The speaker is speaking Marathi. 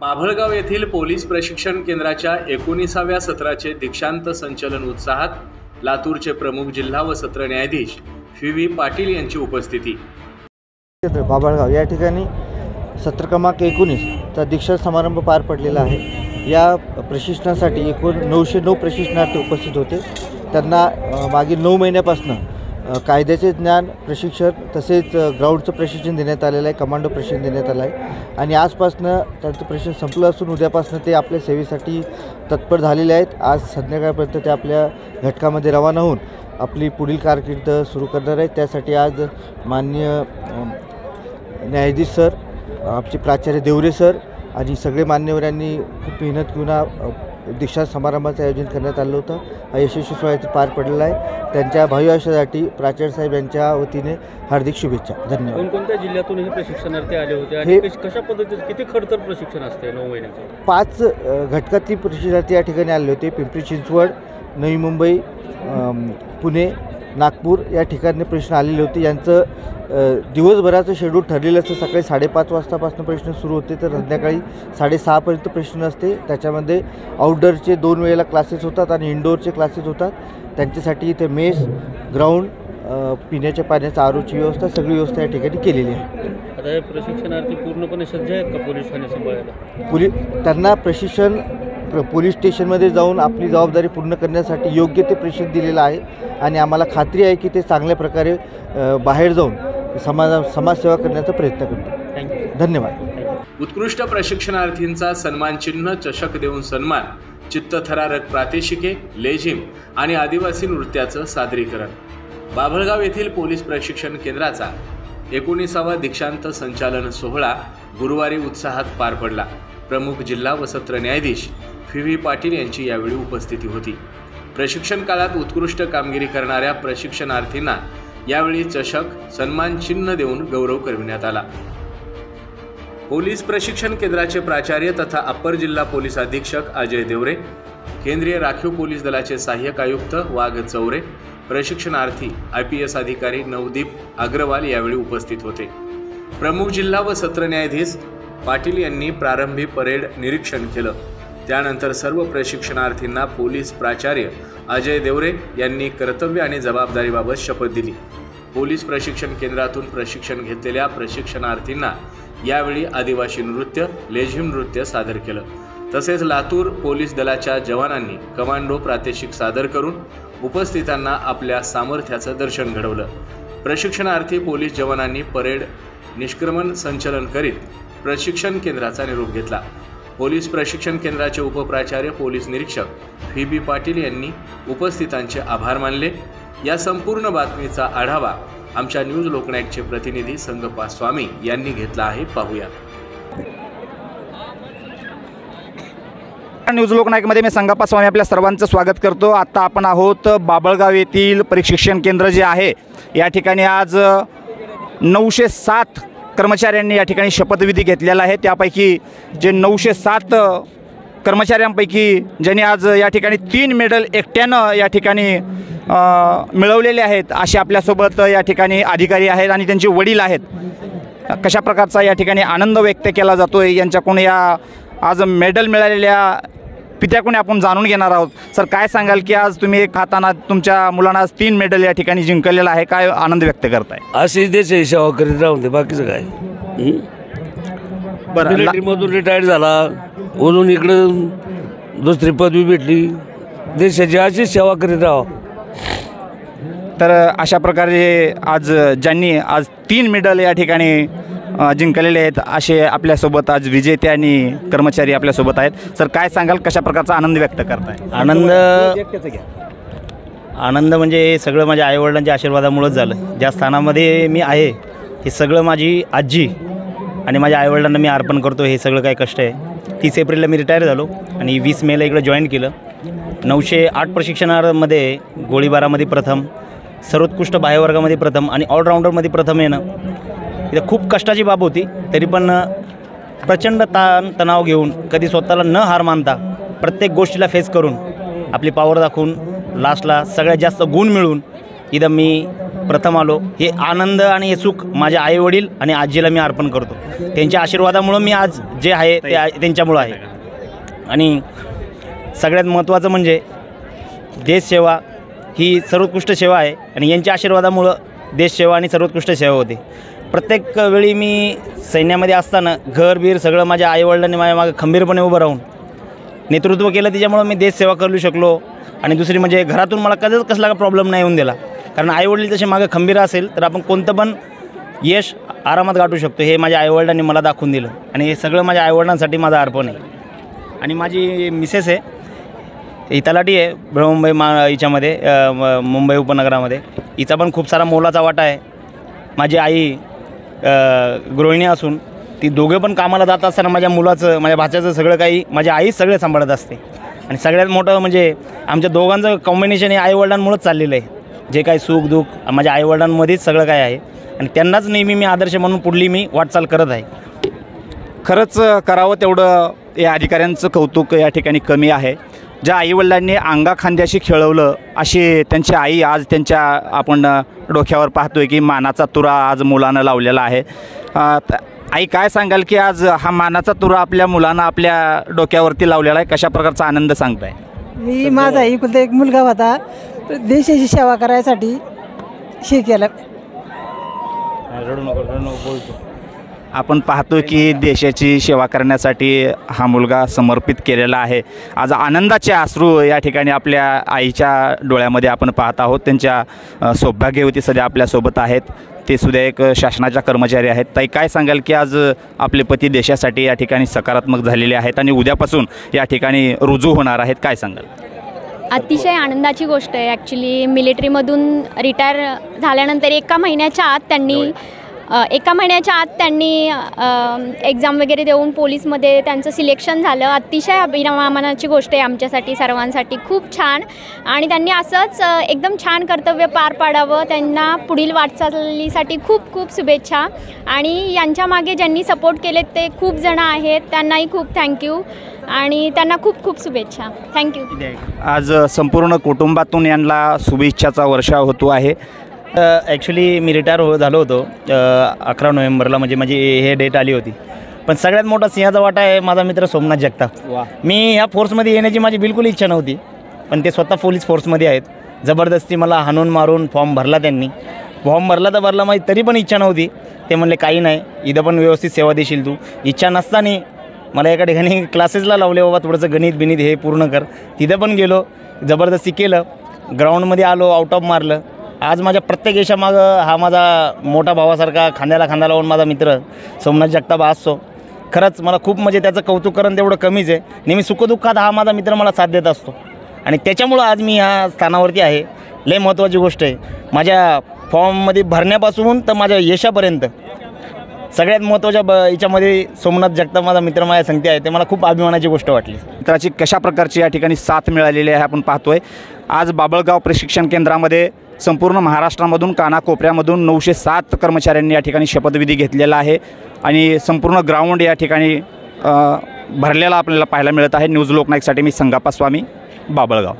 बाभळगाव येथील पोलीस प्रशिक्षण केंद्राच्या 19व्या सत्राचे दीक्षांत संचलन उत्साहात लातूरचे प्रमुख जिल्हा व सत्र न्यायाधीश व्ही पाटील यांची उपस्थिती। बाभळगाव या ठिकाणी सत्र क्रमांक 19 चा दीक्षांत समारंभ पार पडलेला आहे। या प्रशिक्षणासाठी एकूण 909 प्रशिक्षणार्थी उपस्थित होते। त्यांना मागील 9 महिन्यापासून कायद्याचे ज्ञान प्रशिक्षण तसेच ग्राउंडचं प्रशिक्षण देण्यात आलेलं आहे, कमांडो प्रशिक्षण देण्यात आलं आहे आणि आजपासून त्यांचं प्रशिक्षण संपलं असून उद्यापासून ते आपल्या सेवेसाठी तत्पर झालेले आहेत। आज संध्याकाळपर्यंत ते आपल्या घटकामध्ये रवाना होऊन आपली पुढील कारकीर्द सुरू करणार आहेत। त्यासाठी आज माननीय न्यायाधीश सर, आमचे प्राचार्य देवरे सर आणि सगळे मान्यवरांनी खूप मेहनत घेऊन दीक्षांत समारंभाचं आयोजन करण्यात आलं होतं। हा यशस्वी सोहळा पार पडलेला आहे। त्यांच्या भावी आयुष्यासाठी प्राचार्य साहेब यांच्या वतीने हार्दिक शुभेच्छा। धन्यवाद। कोणकोणत्या जिल्ह्यातून हे प्रशिक्षणार्थी आले होते आणि कशा पद्धतीने किती खडतर प्रशिक्षण असते? 9 महिन्याचं 5 घटकातील प्रशिक्षणार्थी या ठिकाणी आले होते। पिंपरी चिंचवड, नवी मुंबई, पुणे, नागपूर या ठिकाणी प्रश्न आलेले होते। यांचं दिवसभराचं शेड्यूल ठरलेलं असतं। सकाळी 5:30 वाजतापासून प्रश्न सुरू होते तर संध्याकाळी 6:30 पर्यंत प्रश्न असते। त्याच्यामध्ये आउटडोअरचे 2 वेळेला क्लासेस होतात आणि इनडोअरचे क्लासेस होतात। त्यांच्यासाठी इथे मेस, ग्राउंड, पिण्याच्या पाण्याचा आरोची व्यवस्था, सगळी व्यवस्था या ठिकाणी केलेली आहे। आता हे प्रशिक्षणार्थी पूर्णपणे सज्ज आहेत का पोलीस ठाणे सांभाळायला? त्यांना प्रशिक्षण पोलीस स्टेशनमध्ये जाऊन आपली जबाबदारी पूर्ण करण्यासाठी योग्य ते प्रशिक्षण दिलेलं आहे आणि आम्हाला खात्री आहे की ते चांगल्या प्रकारे बाहेर जाऊन समाजसेवा करण्याचा प्रयत्न करतो। धन्यवाद। उत्कृष्ट प्रशिक्षणार्थींचा सन्मान चिन्ह, चषक देऊन सन्मान, चित्तथरारक प्रात्यक्षिके, लेझिम आणि आदिवासी नृत्याचं सादरीकरण। बाभळगाव येथील पोलीस प्रशिक्षण केंद्राचा 19वा दीक्षांत संचालन सोहळा गुरुवारी उत्साहात पार पडला। प्रमुख जिल्हा व सत्र न्यायाधीश व्ही पाटील यांची यावेळी उपस्थिती होती। प्रशिक्षण काळात उत्कृष्ट कामगिरी करणाऱ्या प्रशिक्षणार्थींना यावेळी चषक, सन्मान चिन्ह देऊन गौरव करविण्यात आला। पोलीस प्रशिक्षण केंद्राचे प्राचार्य तथा अप्पर जिल्हा पोलीस अधीक्षक अजय देवरे, केंद्रीय राखीव पोलीस दलाचे सहाय्यक आयुक्त वाघ चौरे, प्रशिक्षणार्थी IPS अधिकारी नवदीप अग्रवाल यावेळी उपस्थित होते। प्रमुख जिल्हा व सत्र न्यायाधीश पाटील यांनी प्रारंभी परेड निरीक्षण केलं। त्यानंतर सर्व प्रशिक्षणार्थींना पोलीस प्राचार्य अजय देवरे यांनी कर्तव्य आणि जबाबदारीबाबत शपथ दिली। पोलीस प्रशिक्षण केंद्रातून प्रशिक्षण घेतलेल्या प्रशिक्षणार्थींना यावेळी आदिवासी नृत्य, लेझिम नृत्य सादर केलं। तसेच लातूर पोलीस दलाच्या जवानांनी कमांडो प्रात्यक्षिक सादर करून उपस्थितांना आपल्या सामर्थ्याचं दर्शन घडवलं। प्रशिक्षणार्थी पोलीस जवानांनी परेड निष्क्रमण संचलन करीत प्रशिक्षण केंद्राचा निरोप घेतला। पोलीस प्रशिक्षण केंद्राचे उपप्राचार्य पोलीस निरीक्षक व्ही पाटील यांनी उपस्थितांचे आभार मानले। या संपूर्ण बातमीचा आढावा आमच्या न्यूज लोकनायकचे प्रतिनिधी संगप्पा स्वामी यांनी घेतला आहे, पाहूया। न्यूज लोकनायकमध्ये मी संगप्पा स्वामी आपल्या सर्वांचं स्वागत करतो। आता आपण आहोत बाभळगाव येथील प्रशिक्षण केंद्र जे आहे या ठिकाणी आज 907 कर्मचाऱ्यांनी या ठिकाणी शपथविधी घेतलेला आहे। त्यापैकी जे 907 कर्मचाऱ्यांपैकी ज्यांनी आज या ठिकाणी 3 मेडल एकट्यानं या ठिकाणी मिळवलेले आहेत असे आपल्यासोबत या ठिकाणी अधिकारी आहेत आणि त्यांचे वडील आहेत। कशा प्रकारचा या ठिकाणी आनंद व्यक्त केला जातो आहे यांच्याकडून या आज मेडल मिळालेल्या पित्याकडून आपण जाणून घेणार आहोत। सर, काय सांगाल की आज तुम्ही खाताना तुमच्या मुलांना आज 3 मेडल या ठिकाणी जिंकलेला आहे, काय आनंद व्यक्त करताय? अशीच देशाची सेवा करीत राहून दे, बाकीचं काय। बरं, मिलिटरीमधून रिटायर्ड झाला, अजून इकडं दुसरी पदवी भेटली, देशाची अशीच सेवा करीत राहा। तर अशा प्रकारे आज ज्यांनी आज 3 मेडल या ठिकाणी जिंकलेले आहेत असे आपल्यासोबत आज विजेते आणि कर्मचारी आपल्यासोबत आहेत। सर, काय सांगाल, कशा प्रकारचा आनंद व्यक्त करताय? आनंद म्हणजे सगळं माझ्या आईवडिलांच्या आशीर्वादामुळेच झालं। ज्या स्थानामध्ये मी आहे हे सगळं माझी आजी आणि माझ्या आईवडिलांना मी अर्पण करतो। हे सगळं काय कष्ट आहे। 30 एप्रिलला मी रिटायर झालो आणि 20 मेला इकडे जॉईन केलं। 908 प्रशिक्षणामध्ये गोळीबारामध्ये प्रथम, सर्वोत्कृष्ट बाह्यवर्गामध्ये प्रथम आणि ऑलराऊंडरमध्ये प्रथम येणं इथं खूप कष्टाची बाब होती। तरी पण प्रचंड तणाव घेऊन, कधी स्वतःला न हार मानता, प्रत्येक गोष्टीला फेस करून, आपली पावर दाखवून, लास्टला सगळ्यात जास्त गुण मिळवून इथं मी प्रथम आलो. हे आनंद आणि हे सुख माझ्या आईवडील आणि आजीला मी अर्पण करतो. त्यांच्या आशीर्वादामुळं मी आज जे आहे ते त्यांच्यामुळं आहे. आणि सगळ्यात महत्त्वाचं म्हणजे देशसेवा ही सर्वोत्कृष्ट सेवा आहे आणि यांच्या आशीर्वादामुळं देशसेवा आणि सर्वोत्कृष्ट सेवा होते. प्रत्येक वेळी मी सैन्यामध्ये असताना घरबीर सगळं माझ्या आईवडिलांनी माझ्या मागे खंबीरपणे उभं राहून नेतृत्व केलं. त्याच्यामुळं मी देशसेवा करू शकलो. आणि दुसरी म्हणजे घरातून मला कधीच कसला का प्रॉब्लेम नाही येऊन दिला. कारण आईवडील तसे मागे खंबीर असेल तर आपण कोणतं पण यश आरामात गाठू शकतो. हे माझ्या आईवडिलांनी मला दाखवून दिलं आणि हे सगळं माझ्या आईवडिलांसाठी माझं अर्पण आहे. आणि माझी मिसेस आहे ही तलाठी आहे बृहन्मुंबई हिच्यामध्ये मुंबई उपनगरामध्ये. हिचा पण खूप सारा मोलाचा वाटा आहे. माझी आई गृहिणी असून ती दोघे पण कामाला जात असताना माझ्या मुलाचं माझ्या भाच्याचं सगळं काही माझ्या आईच सगळे सांभाळत असते. आणि सगळ्यात मोठं म्हणजे आमच्या दोघांचं कॉम्बिनेशन हे आईवडिलांमुळंच चाललेलं आहे. जे काही सुख दुःख माझ्या आईवडिलांमध्येच सगळं काय आहे आणि त्यांनाच नेहमी मी आदर्श म्हणून पुढली मी वाटचाल करत आहे. खरंच करावं तेवढं या अधिकाऱ्यांचं कौतुक या ठिकाणी कमी आहे. ज्या आईवडिलांनी अंगाखांद्याशी खेळवलं अशी त्यांची आई आज त्यांच्या आपण डोक्यावर पाहतोय की मानाचा तुरा आज मुलानं लावलेला आहे. आई काय सांगाल की आज हा मानाचा तुरा आपल्या मुलानं आपल्या डोक्यावरती लावलेला आहे, कशा प्रकारचा आनंद सांगताय? मी माझा एकुलता एक मुलगा होता, देशाची सेवा करायसाठी केलं. आपण पाहतो की देशाची सेवा करण्यासाठी हा मुलगा समर्पित केलेला आहे. आज आनंदाचे अश्रू या ठिकाणी आपल्या आईच्या डोळ्यामध्ये आपण पाहत आहोत. त्यांच्या सौभाग्यवती सध्या आपल्यासोबत आहेत, ते सुद्धा एक शासनाच्या कर्मचारी आहेत. ताई काय सांगाल की आज आपले पती देशासाठी या ठिकाणी सकारात्मक झालेले आहेत आणि उद्यापासून या ठिकाणी रुजू होणार आहेत, काय सांगाल? अतिशय आनंदाची गोष्ट आहे. ॲक्च्युली मिलिटरीमधून रिटायर झाल्यानंतर एका महिन्याच्या आत त्यांनी एक्झाम वगैरे देऊन पोलीसमध्ये त्यांचं सिलेक्शन झालं. अतिशय अभिमानाची गोष्ट आहे आमच्यासाठी सर्वांसाठी. खूप छान. आणि त्यांनी असंच एकदम छान कर्तव्य पार पाडावं. त्यांना पुढील वाटचालीसाठी खूप खूप शुभेच्छा. आणि यांच्या मागे ज्यांनी सपोर्ट केलेत ते खूप जण आहेत, त्यांनाही खूप थँक्यू आणि त्यांना खूप खूप शुभेच्छा. थँक्यू. आज संपूर्ण कुटुंबातून यांना शुभेच्छाचा वर्षाव होतो आहे. ॲक्च्युली मी रिटायर झालो होतो 11 नोव्हेंबरला, म्हणजे माझी हे डेट आली होती. पण सगळ्यात मोठा सिंहाचा वाटा आहे माझा मित्र सोमनाथ जगताप. मी ह्या फोर्समध्ये येण्याची माझी बिलकुल इच्छा नव्हती, पण ते स्वतः पोलीस फोर्समध्ये आहेत. जबरदस्ती मला हाणून मारून फॉर्म भरला त्यांनी. फॉर्म भरला माझी तरी पण इच्छा नव्हती. ते म्हणले काही नाही, इथं पण व्यवस्थित सेवा देशील तू. इच्छा नसताना मला एका ठिकाणी क्लासेसला लावले, बाबा थोडंसं गणित हे पूर्ण कर. तिथं पण गेलो, जबरदस्ती केलं, ग्राउंडमध्ये आलो, आउट ऑफ मारलं. आज माझ्या प्रत्येक यशामागं हा माझा मोठा भावासारखा खांद्याला खांदा लावून माझा मित्र सोमनाथ जगताप असतो. खरंच मला खूप म्हणजे त्याचं कौतुक करणं तेवढं कमीच आहे. नेहमी सुखदुःखात हा माझा मित्र मला साथ देत असतो आणि त्याच्यामुळं आज मी ह्या स्थानावरती आहे. लय महत्त्वाची गोष्ट आहे. माझ्या फॉर्ममध्ये भरण्यापासून तर माझ्या यशापर्यंत सगळ्यात महत्त्वाच्या याच्यामध्ये सोमनाथ जगताप माझा मित्र माझ्या संगती आहे. ते मला खूप अभिमानाची गोष्ट वाटली. मित्राची कशा प्रकारची या ठिकाणी साथ मिळालेली आहे आपण पाहतोय. आज बाभळगाव प्रशिक्षण केंद्रामध्ये संपूर्ण महाराष्ट्रामधून कानाकोपऱ्यामधून 907 कर्मचाऱ्यांनी या ठिकाणी शपथविधी घेतलेला आहे आणि संपूर्ण ग्राउंड या ठिकाणी भरलेला आपल्याला पाहायला मिळत आहे. न्यूज लोकनायकसाठी मी संगाप्पा स्वामी, बाभळगाव.